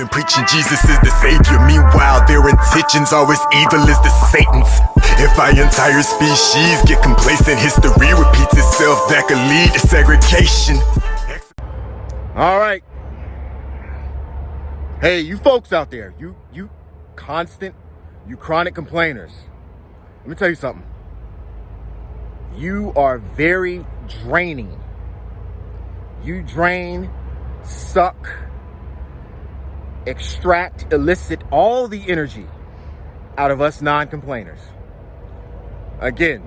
been preaching Jesus is the savior. Meanwhile, their intentions are as evil as the Satan's. If our entire species get complacent, history repeats itself. That could lead to segregation. All right. Hey, you folks out there, you chronic complainers. Let me tell you something. You are very draining. You drain, suck, extract, elicit all the energy out of us non-complainers. Again,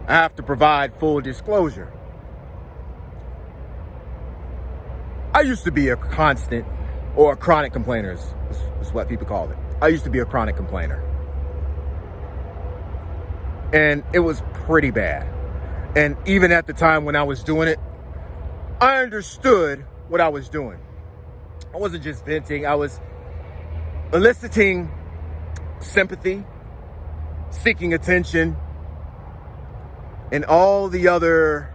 I have to provide full disclosure. I used to be a constant or a chronic complainer is what people call it. I used to be a chronic complainer. And it was pretty bad. And even at the time when I was doing it, I understood what I was doing. I wasn't just venting. I was eliciting sympathy, seeking attention, and all the other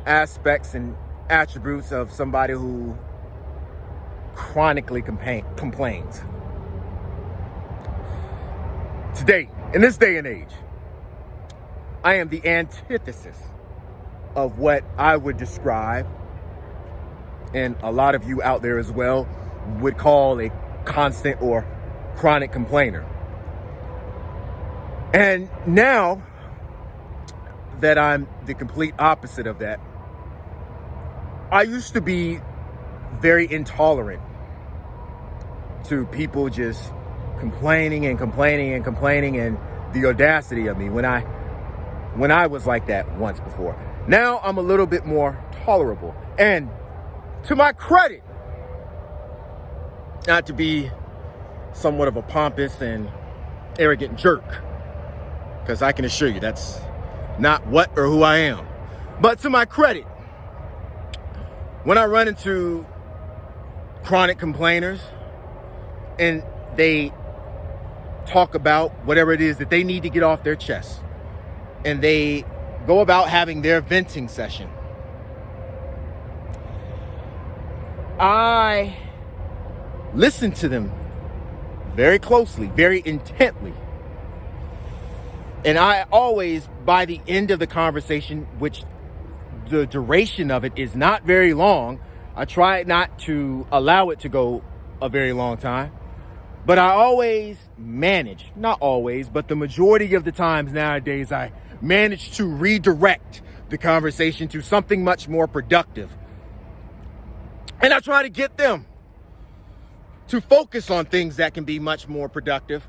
aspects and attributes of somebody who chronically complains. Today, in this day and age, I am the antithesis of what I would describe, and a lot of you out there as well would call a constant or chronic complainer. And now that I'm the complete opposite of that, I used to be very intolerant to people just complaining and the audacity of me when I was like that once before. Now I'm a little bit more tolerable. And to my credit, not to be somewhat of a pompous and arrogant jerk, because I can assure you that's not what or who I am. But to my credit, when I run into chronic complainers and they talk about whatever it is that they need to get off their chest, and they go about having their venting session, I listen to them very closely, very intently. And I always, by the end of the conversation, which the duration of it is not very long, I try not to allow it to go a very long time, but I always manage, not always, but the majority of the times nowadays, I manage to redirect the conversation to something much more productive. And I try to get them to focus on things that can be much more productive,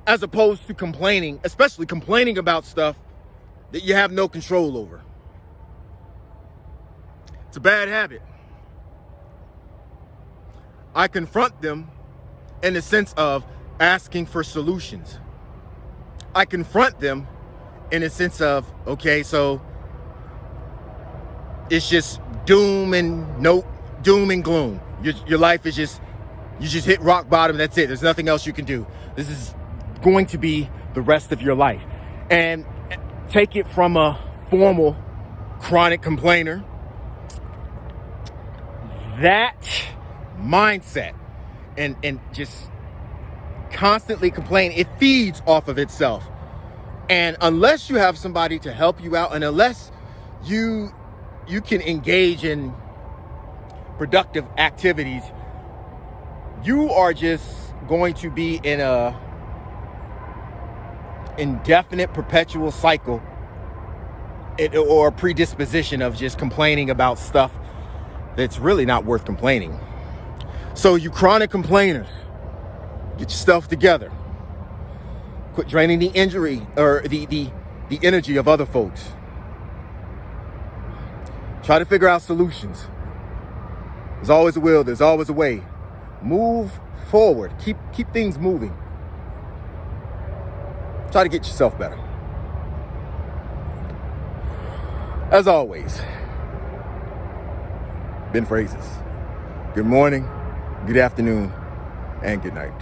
as opposed to complaining, especially complaining about stuff that you have no control over. It's a bad habit. I confront them in the sense of asking for solutions. I confront them in a sense of, okay, so it's just doom and gloom. Your life is just, you just hit rock bottom. That's it. There's nothing else you can do. This is going to be the rest of your life. And take it from a formal chronic complainer. That mindset and just constantly complain, it feeds off of itself. And unless you have somebody to help you out, and unless you can engage in productive activities, you are just going to be in a indefinite perpetual cycle or predisposition of just complaining about stuff that's really not worth complaining. So you chronic complainers, get yourself together. Quit draining the injury or the energy of other folks. Try to figure out solutions. There's always a will, there's always a way. Move forward. Keep things moving. Try to get yourself better. As always, BenPhrases. Good morning, good afternoon, and good night.